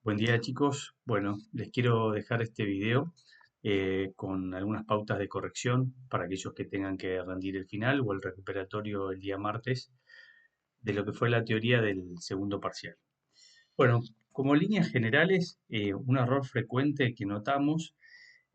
Buen día chicos. Bueno, les quiero dejar este video con algunas pautas de corrección para aquellos que tengan que rendir el final o el recuperatorio el día martes de lo que fue la teoría del segundo parcial. Bueno, como líneas generales, un error frecuente que notamos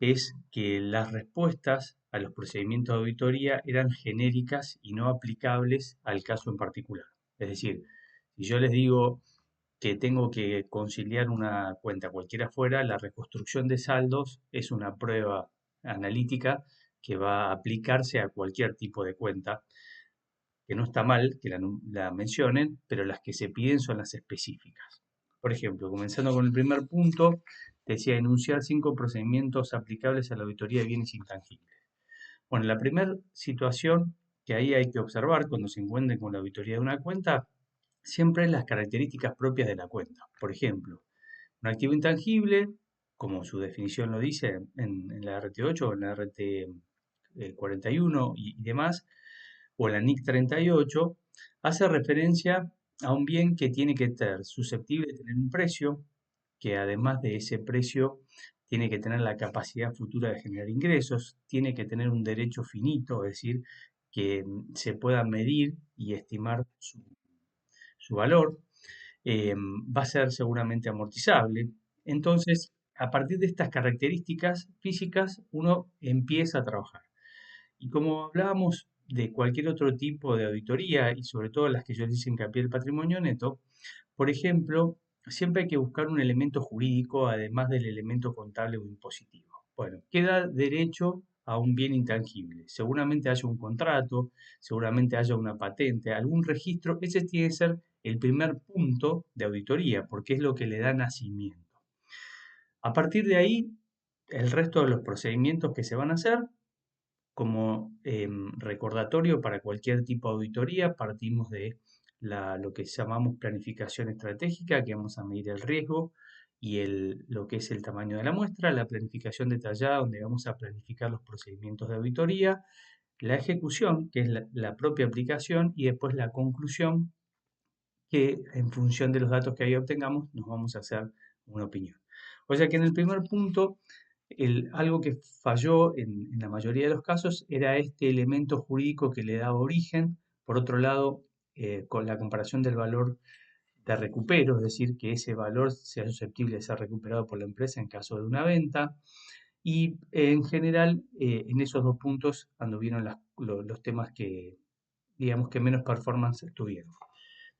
es que las respuestas a los procedimientos de auditoría eran genéricas y no aplicables al caso en particular. Es decir, si yo les digo que tengo que conciliar una cuenta cualquiera fuera, la reconstrucción de saldos es una prueba analítica que va a aplicarse a cualquier tipo de cuenta, que no está mal que la mencionen, pero las que se piden son las específicas. Por ejemplo, comenzando con el primer punto, decía enunciar 5 procedimientos aplicables a la auditoría de bienes intangibles. Bueno, la primera situación que ahí hay que observar cuando se encuentren con la auditoría de una cuenta, siempre las características propias de la cuenta. Por ejemplo, un activo intangible, como su definición lo dice en la RT8 o en la RT 41 y demás, o en la NIC 38, hace referencia a un bien que tiene que ser susceptible de tener un precio, que además de ese precio tiene que tener la capacidad futura de generar ingresos, tiene que tener un derecho finito, es decir, que se pueda medir y estimar su valor, va a ser seguramente amortizable. Entonces, a partir de estas características físicas, uno empieza a trabajar. Y como hablábamos de cualquier otro tipo de auditoría, y sobre todo las que yo les hice hincapié del patrimonio neto, por ejemplo, siempre hay que buscar un elemento jurídico además del elemento contable o impositivo. Bueno, ¿qué da derecho a un bien intangible? Seguramente haya un contrato, seguramente haya una patente, algún registro. Ese tiene que ser el primer punto de auditoría, porque es lo que le da nacimiento. A partir de ahí, el resto de los procedimientos que se van a hacer como recordatorio para cualquier tipo de auditoría, partimos de lo que llamamos planificación estratégica, que vamos a medir el riesgo y lo que es el tamaño de la muestra, la planificación detallada, donde vamos a planificar los procedimientos de auditoría, la ejecución, que es la propia aplicación, y después la conclusión, que en función de los datos que ahí obtengamos, nos vamos a hacer una opinión. O sea que en el primer punto algo que falló en la mayoría de los casos era este elemento jurídico que le daba origen. Por otro lado, con la comparación del valor de recupero, es decir, que ese valor sea susceptible de ser recuperado por la empresa en caso de una venta. Y en general, en esos dos puntos anduvieron los temas que, digamos, que menos performance tuvieron.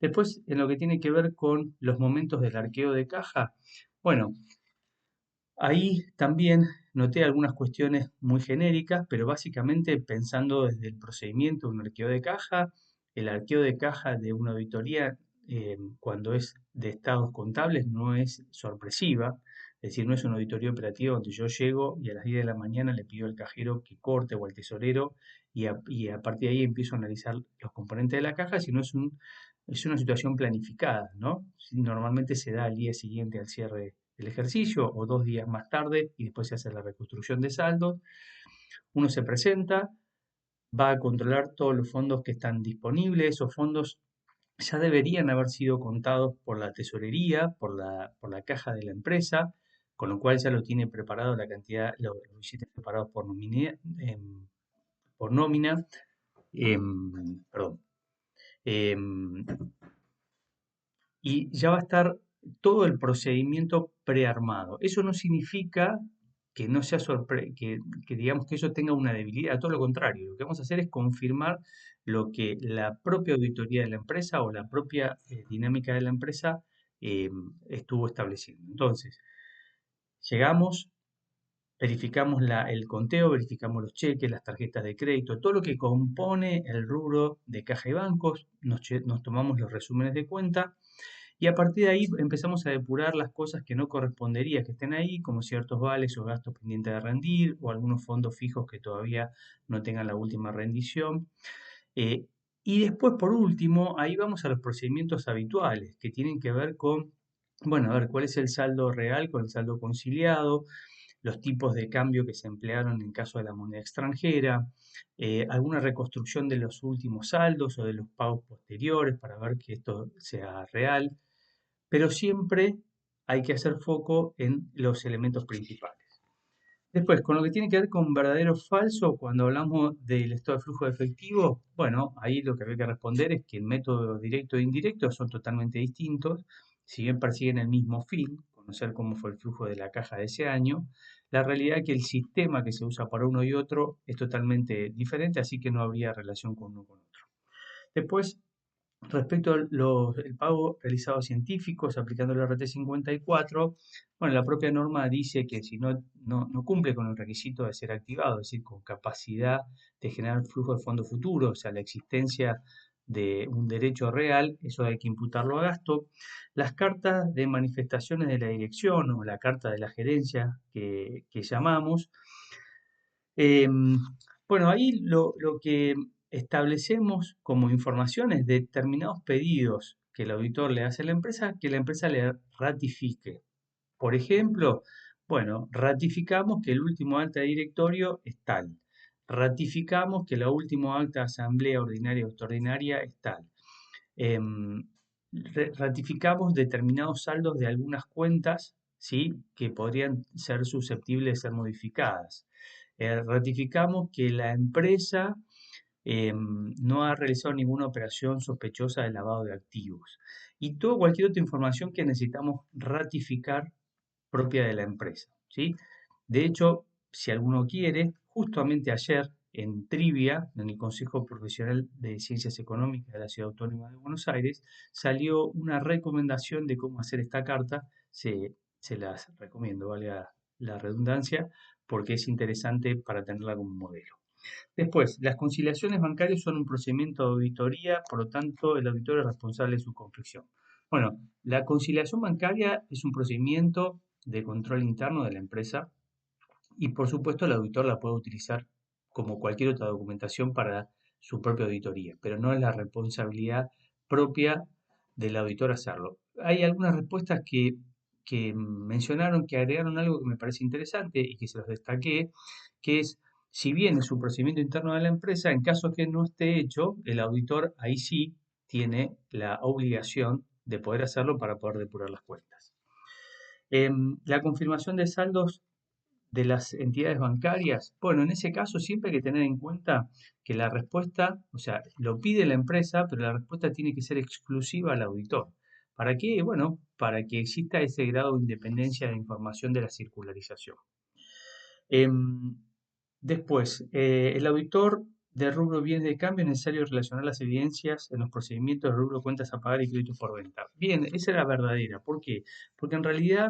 Después, en lo que tiene que ver con los momentos del arqueo de caja, bueno, ahí también noté algunas cuestiones muy genéricas, pero básicamente pensando desde el procedimiento de un arqueo de caja, el arqueo de caja de una auditoría cuando es de estados contables no es sorpresiva, es decir, no es una auditoría operativa donde yo llego y a las 10 de la mañana le pido al cajero que corte o al tesorero y a partir de ahí empiezo a analizar los componentes de la caja, sino es una situación planificada, ¿no? Normalmente se da al día siguiente al cierre del ejercicio o 2 días más tarde y después se hace la reconstrucción de saldos. Uno se presenta, va a controlar todos los fondos que están disponibles. Esos fondos ya deberían haber sido contados por la tesorería, por la caja de la empresa, con lo cual ya lo tiene preparado la cantidad, los billetes preparados por nómina, perdón, em, y ya va a estar todo el procedimiento prearmado. Eso no significa que no sea que digamos que eso tenga una debilidad, todo lo contrario, lo que vamos a hacer es confirmar lo que la propia auditoría de la empresa o la propia dinámica de la empresa eh, estuvo estableciendo. Entonces, llegamos, verificamos el conteo, verificamos los cheques, las tarjetas de crédito, todo lo que compone el rubro de caja y bancos, nos tomamos los resúmenes de cuenta y a partir de ahí empezamos a depurar las cosas que no correspondería que estén ahí, como ciertos vales o gastos pendientes de rendir, o algunos fondos fijos que todavía no tengan la última rendición. Eh, y después, por último, ahí vamos a los procedimientos habituales, que tienen que ver con, bueno, a ver, cuál es el saldo real con el saldo conciliado, los tipos de cambio que se emplearon en caso de la moneda extranjera, alguna reconstrucción de los últimos saldos o de los pagos posteriores para ver que esto sea real, pero siempre hay que hacer foco en los elementos principales. Después, con lo que tiene que ver con verdadero o falso, cuando hablamos del estado de flujo de efectivo, bueno, ahí lo que hay que responder es que el método directo e indirecto son totalmente distintos, si bien persiguen el mismo fin, conocer cómo fue el flujo de la caja de ese año, la realidad es que el sistema que se usa para uno y otro es totalmente diferente, así que no habría relación con uno con otro. Después, respecto al el pago realizado a científicos aplicando el RT54, bueno, la propia norma dice que si no cumple con el requisito de ser activado, es decir, con capacidad de generar flujo de fondo futuro, o sea, la existencia de un derecho real, eso hay que imputarlo a gasto. Las cartas de manifestaciones de la dirección o la carta de la gerencia que llamamos, Em, bueno, ahí lo que establecemos como información es determinados pedidos que el auditor le hace a la empresa, que la empresa le ratifique. Por ejemplo, bueno, ratificamos que el último acta de directorio es tal. Ratificamos que la última acta de asamblea ordinaria o extraordinaria es tal. Em, Ratificamos determinados saldos de algunas cuentas, ¿sí? Que podrían ser susceptibles de ser modificadas. Ratificamos que la empresa no ha realizado ninguna operación sospechosa de lavado de activos y toda cualquier otra información que necesitamos ratificar propia de la empresa, ¿sí? De hecho, si alguno quiere, justamente ayer en Trivia, en el Consejo Profesional de Ciencias Económicas de la Ciudad Autónoma de Buenos Aires, salió una recomendación de cómo hacer esta carta. Se las recomiendo, vale la redundancia, porque es interesante para tenerla como modelo. Después, las conciliaciones bancarias son un procedimiento de auditoría, por lo tanto, el auditor es responsable de su confección. Bueno, la conciliación bancaria es un procedimiento de control interno de la empresa y, por supuesto, el auditor la puede utilizar como cualquier otra documentación para su propia auditoría, pero no es la responsabilidad propia del auditor hacerlo. Hay algunas respuestas que mencionaron, que agregaron algo que me parece interesante y que se los destaqué, que es, si bien es un procedimiento interno de la empresa, en caso que no esté hecho, el auditor ahí sí tiene la obligación de poder hacerlo para poder depurar las cuentas. La confirmación de saldos de las entidades bancarias, bueno, en ese caso siempre hay que tener en cuenta que la respuesta, o sea, lo pide la empresa, pero la respuesta tiene que ser exclusiva al auditor. ¿Para qué? Bueno, para que exista ese grado de independencia de información de la circularización. Em, Después, el auditor de rubro bienes de cambio es necesario relacionar las evidencias en los procedimientos de rubro cuentas a pagar y créditos por venta. Bien, esa era verdadera. ¿Por qué? Porque en realidad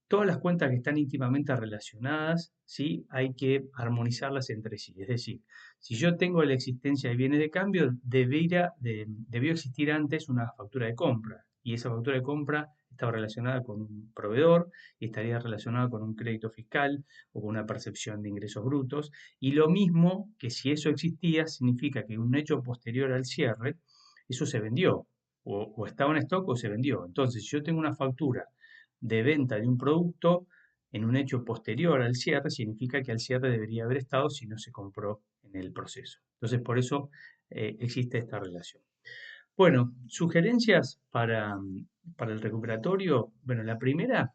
todas las cuentas que están íntimamente relacionadas, ¿sí? Hay que armonizarlas entre sí. Es decir, si yo tengo la existencia de bienes de cambio, debió existir antes una factura de compra. Y esa factura de compra estaba relacionada con un proveedor y estaría relacionada con un crédito fiscal o con una percepción de ingresos brutos. Y lo mismo que si eso existía, significa que un hecho posterior al cierre, eso se vendió. O estaba en stock o se vendió. Entonces, si yo tengo una factura de venta de un producto en un hecho posterior al cierre, significa que al cierre debería haber estado si no se compró en el proceso. Entonces, por eso existe esta relación. Bueno, sugerencias para el recuperatorio. Bueno, la primera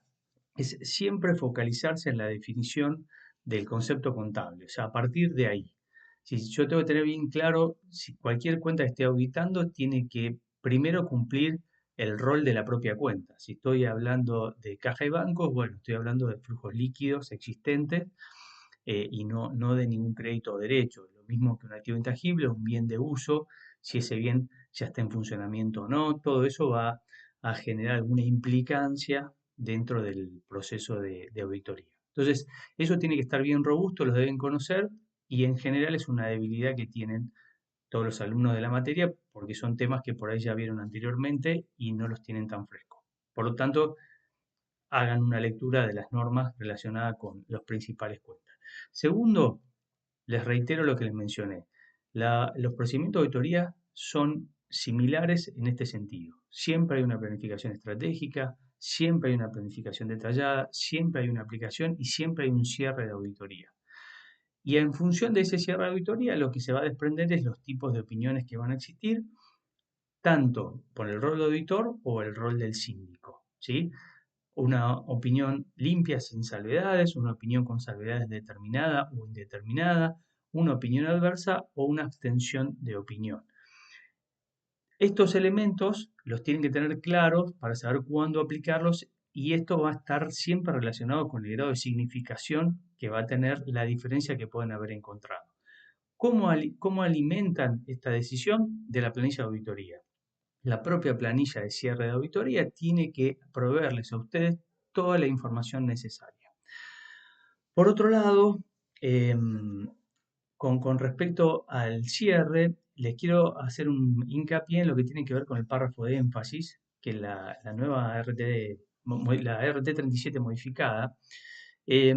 es siempre focalizarse en la definición del concepto contable, o sea, a partir de ahí. Si yo tengo que tener bien claro, si cualquier cuenta que esté auditando tiene que primero cumplir el rol de la propia cuenta. Si estoy hablando de caja y bancos, bueno, estoy hablando de flujos líquidos existentes y no de ningún crédito o derecho. Lo mismo que un activo intangible, un bien de uso, si ese bien ya está en funcionamiento o no, todo eso va a generar alguna implicancia dentro del proceso de auditoría. Entonces, eso tiene que estar bien robusto, los deben conocer y en general es una debilidad que tienen todos los alumnos de la materia porque son temas que por ahí ya vieron anteriormente y no los tienen tan frescos. Por lo tanto, hagan una lectura de las normas relacionadas con los principales cuentas. Segundo, les reitero lo que les mencioné. Los procedimientos de auditoría son similares en este sentido. Siempre hay una planificación estratégica, siempre hay una planificación detallada, siempre hay una aplicación y siempre hay un cierre de auditoría. Y en función de ese cierre de auditoría, lo que se va a desprender es los tipos de opiniones que van a existir, tanto por el rol de auditor o el rol del síndico, ¿sí? una opinión limpia sin salvedades, una opinión con salvedades determinada o indeterminada, una opinión adversa o una abstención de opinión. Estos elementos los tienen que tener claros para saber cuándo aplicarlos y esto va a estar siempre relacionado con el grado de significación que va a tener la diferencia que pueden haber encontrado. ¿Cómo alimentan esta decisión? De la planilla de auditoría. La propia planilla de cierre de auditoría tiene que proveerles a ustedes toda la información necesaria. Por otro lado, con respecto al cierre, les quiero hacer un hincapié en lo que tiene que ver con el párrafo de énfasis, que la nueva la RT 37 modificada, eh,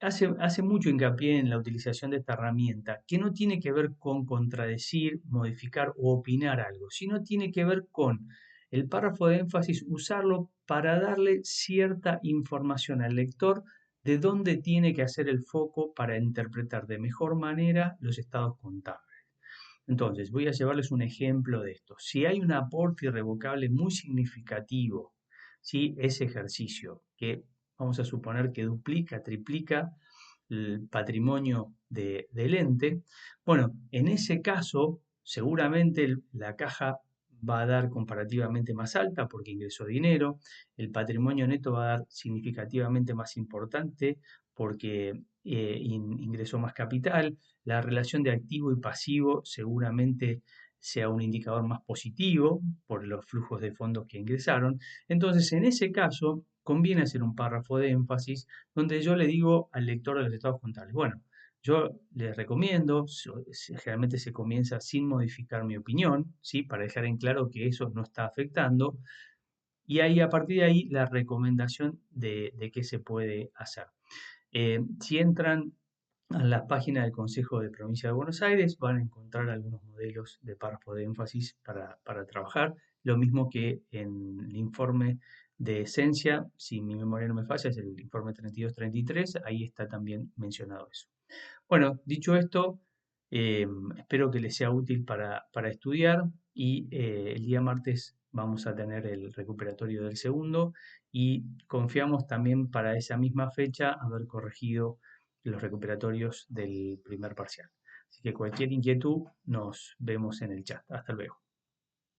hace mucho hincapié en la utilización de esta herramienta, que no tiene que ver con contradecir, modificar o opinar algo, sino tiene que ver con el párrafo de énfasis, usarlo para darle cierta información al lector de dónde tiene que hacer el foco para interpretar de mejor manera los estados contables. Entonces, voy a llevarles un ejemplo de esto. Si hay un aporte irrevocable muy significativo, ¿sí? Ese ejercicio que vamos a suponer que duplica, triplica el patrimonio del ente, bueno, en ese caso, seguramente la caja va a dar comparativamente más alta porque ingresó dinero, el patrimonio neto va a dar significativamente más importante porque ingresó más capital, la relación de activo y pasivo seguramente sea un indicador más positivo por los flujos de fondos que ingresaron. Entonces, en ese caso, conviene hacer un párrafo de énfasis donde yo le digo al lector de los estados contables, bueno, yo les recomiendo, generalmente se comienza sin modificar mi opinión, ¿sí? Para dejar en claro que eso no está afectando, y ahí a partir de ahí la recomendación de qué se puede hacer. Si entran a la página del Consejo de Provincia de Buenos Aires, van a encontrar algunos modelos de párrafo de énfasis para trabajar, lo mismo que en el informe de esencia, si mi memoria no me falla, es el informe 3233, ahí está también mencionado eso. Bueno, dicho esto, espero que les sea útil para estudiar y el día martes vamos a tener el recuperatorio del segundo y confiamos también para esa misma fecha haber corregido los recuperatorios del primer parcial. Así que cualquier inquietud nos vemos en el chat. Hasta luego.